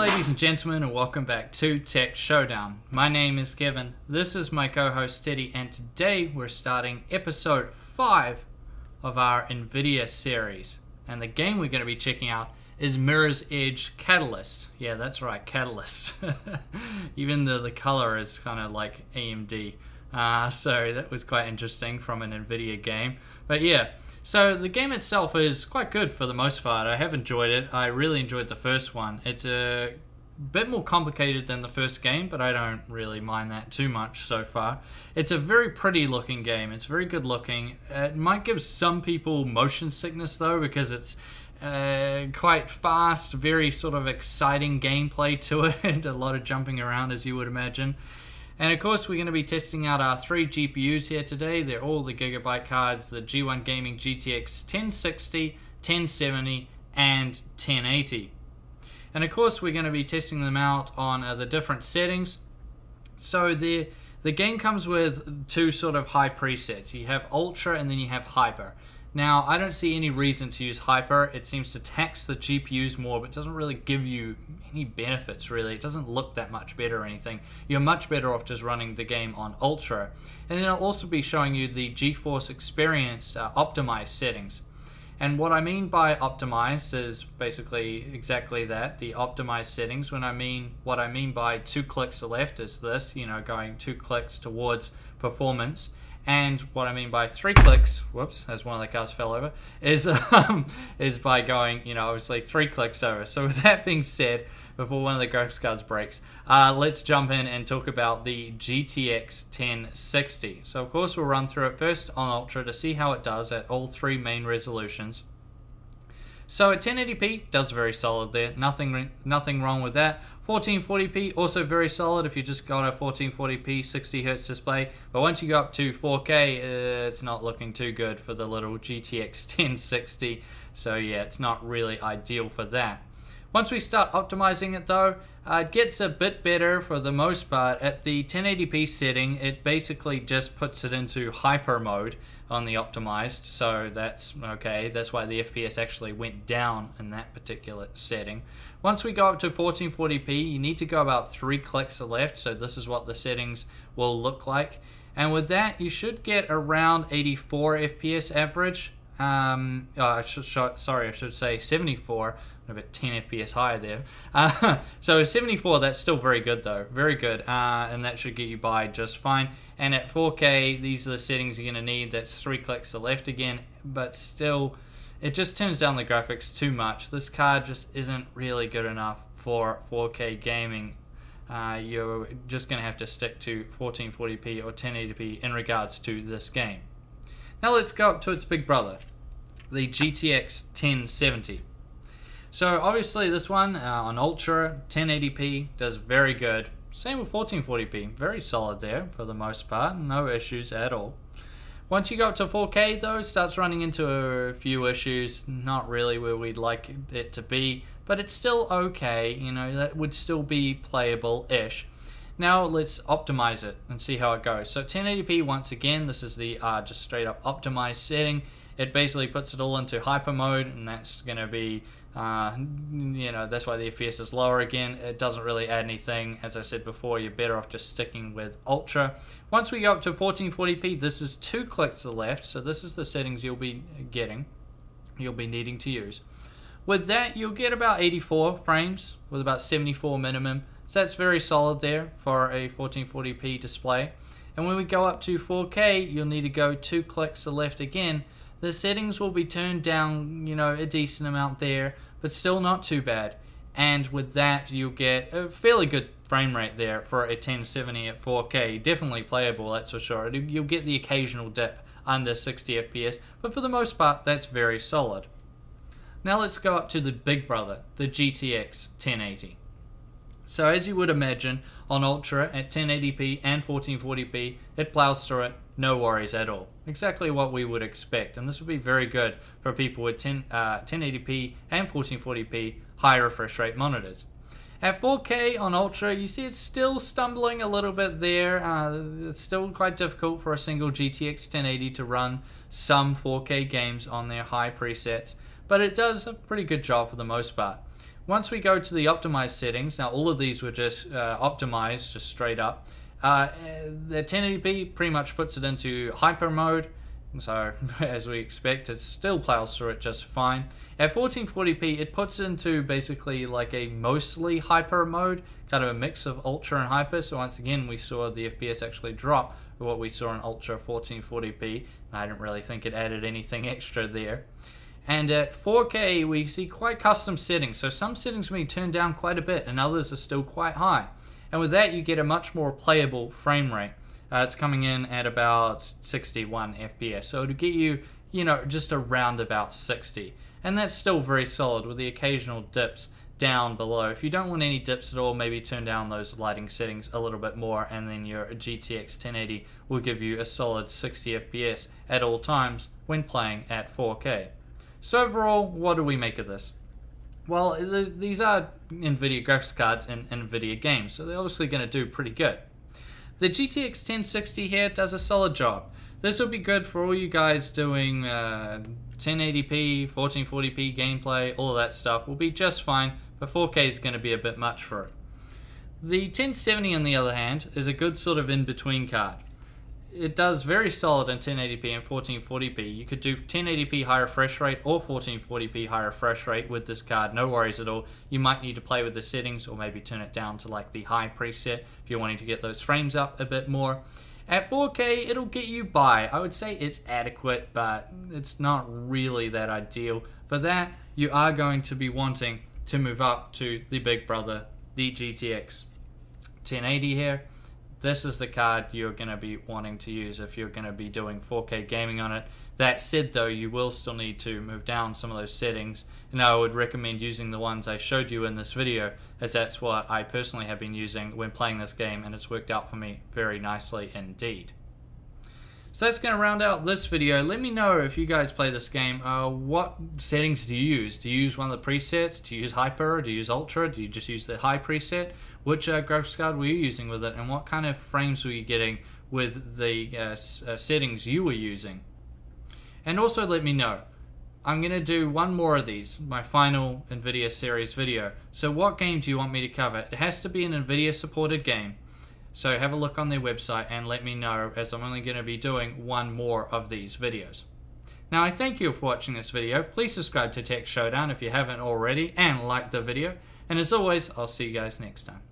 ladies and gentlemen, and welcome back to Tech Showdown. My name is Kevin, this is my co-host Teddy, and today we're starting episode 5 of our Nvidia series. And the game we're going to be checking out is Mirror's Edge Catalyst. Yeah, that's right, Catalyst. Even the color is kind of like AMD. So that was quite interesting from an Nvidia game. But yeah, so the game itself is quite good for the most part. I have enjoyed it. I really enjoyed the first one. It's a bit more complicated than the first game, but I don't really mind that too much so far. It's a very pretty looking game. It's very good looking. It might give some people motion sickness though, because it's quite fast, very sort of exciting gameplay to it. A lot of jumping around, as you would imagine. And of course, we're going to be testing out our 3 GPUs here today. They're all the Gigabyte cards, the G1 Gaming GTX 1060, 1070, and 1080. And of course, we're going to be testing them out on the different settings. So the game comes with 2 sort of high presets. You have Ultra and then you have Hyper. Now, I don't see any reason to use Hyper. It seems to tax the GPUs more, but doesn't really give you any benefits, really. It doesn't look that much better or anything. You're much better off just running the game on Ultra. And then I'll also be showing you the Geforce Experience optimized settings. And what I mean by optimized is basically exactly that, the optimized settings. What I mean by 2 clicks to the left is this, going 2 clicks towards performance. And what I mean by 3 clicks, whoops, as one of the cards fell over, is by going, obviously 3 clicks over. So with that being said, before one of the graphics cards breaks, let's jump in and talk about the GTX 1060. So of course we'll run through it first on Ultra to see how it does at all 3 main resolutions. So at 1080p, does very solid there, nothing wrong with that. 1440p, also very solid if you just got a 1440p 60Hz display. But once you go up to 4K, it's not looking too good for the little GTX 1060. So yeah, it's not really ideal for that. Once we start optimizing it though, it gets a bit better for the most part. At the 1080p setting, it basically just puts it into hyper mode on the optimized, so that's okay. That's why the FPS actually went down in that particular setting. Once we go up to 1440p, you need to go about 3 clicks to the left, so this is what the settings will look like. And with that, you should get around 84 FPS average. I should say 74. I'm a bit 10 FPS higher there. So 74, that's still very good though, very good, and that should get you by just fine. And at 4K, these are the settings you're going to need. That's 3 clicks to the left again, but still, it just turns down the graphics too much. This card just isn't really good enough for 4K gaming. You're just going to have to stick to 1440p or 1080p in regards to this game. Now let's go up to its big brother, the GTX 1070. So obviously this one on Ultra 1080p does very good. Same with 1440p, very solid there for the most part, no issues at all. Once you go up to 4K though, it starts running into a few issues, not really where we'd like it to be, but it's still okay, that would still be playable-ish. Now let's optimize it and see how it goes. So 1080p, once again, this is the just straight up optimized setting. It basically puts it all into hyper mode, and that's going to be that's why the FPS is lower again. It doesn't really add anything. As I said before, you're better off just sticking with Ultra. Once we go up to 1440p, this is 2 clicks to the left, so this is the settings you'll be needing to use. With that, you'll get about 84 frames with about 74 minimum, so that's very solid there for a 1440p display. And when we go up to 4K, you'll need to go 2 clicks to the left again. The settings will be turned down, a decent amount there, but still not too bad. And with that, you'll get a fairly good frame rate there for a 1070 at 4K. Definitely playable, that's for sure. You'll get the occasional dip under 60 FPS, but for the most part, that's very solid. Now let's go up to the big brother, the GTX 1080. So as you would imagine, on Ultra at 1080p and 1440p, it plows through it, no worries at all. Exactly what we would expect, and this would be very good for people with 1080p and 1440p high refresh rate monitors. At 4K on Ultra, you see it's still stumbling a little bit there. It's still quite difficult for a single GTX 1080 to run some 4K games on their high presets, but it does a pretty good job for the most part. Once we go to the optimized settings, now all of these were just optimized, just straight up. The 1080p pretty much puts it into hyper mode, so as we expect, it still plows through it just fine. At 1440p, it puts it into basically like a mostly hyper mode, kind of a mix of ultra and hyper. So once again, we saw the FPS actually drop with what we saw in ultra 1440p, and I didn't really think it added anything extra there. And at 4K, we see quite custom settings. So some settings we turn down quite a bit, and others are still quite high. And with that, you get a much more playable frame rate. It's coming in at about 61 FPS. So to get you, just around about 60. And that's still very solid with the occasional dips down below. If you don't want any dips at all, maybe turn down those lighting settings a little bit more, and then your GTX 1080 will give you a solid 60 FPS at all times when playing at 4K. So overall, what do we make of this? Well, these are Nvidia graphics cards in Nvidia games, so they're obviously going to do pretty good. The GTX 1060 here does a solid job. This will be good for all you guys doing 1080p, 1440p gameplay, all of that stuff will be just fine, but 4K is going to be a bit much for it. The 1070 on the other hand is a good sort of in-between card. It does very solid in 1080p and 1440p. You could do 1080p high refresh rate or 1440p high refresh rate with this card, no worries at all. You might need to play with the settings or maybe turn it down to like the high preset if you're wanting to get those frames up a bit more. At 4K, it'll get you by. I would say it's adequate, but it's not really that ideal. For that, you are going to be wanting to move up to the big brother, the GTX 1080 here. This is the card you're going to be wanting to use if you're going to be doing 4K gaming on it. That said though, you will still need to move down some of those settings, and I would recommend using the ones I showed you in this video, as that's what I personally have been using when playing this game, and it's worked out for me very nicely indeed. So that's going to round out this video. Let me know if you guys play this game, what settings do you use? Do you use one of the presets? Do you use Hyper? Do you use Ultra? Do you just use the high preset? Which graphics card were you using with it, and what kind of frames were you getting with the settings you were using? And also let me know. I'm going to do one more of these, my final Nvidia series video. So what game do you want me to cover? It has to be an Nvidia supported game. So have a look on their website and let me know, as I'm only going to be doing one more of these videos. Now I thank you for watching this video. Please subscribe to Tech Showdown if you haven't already, and like the video. And as always, I'll see you guys next time.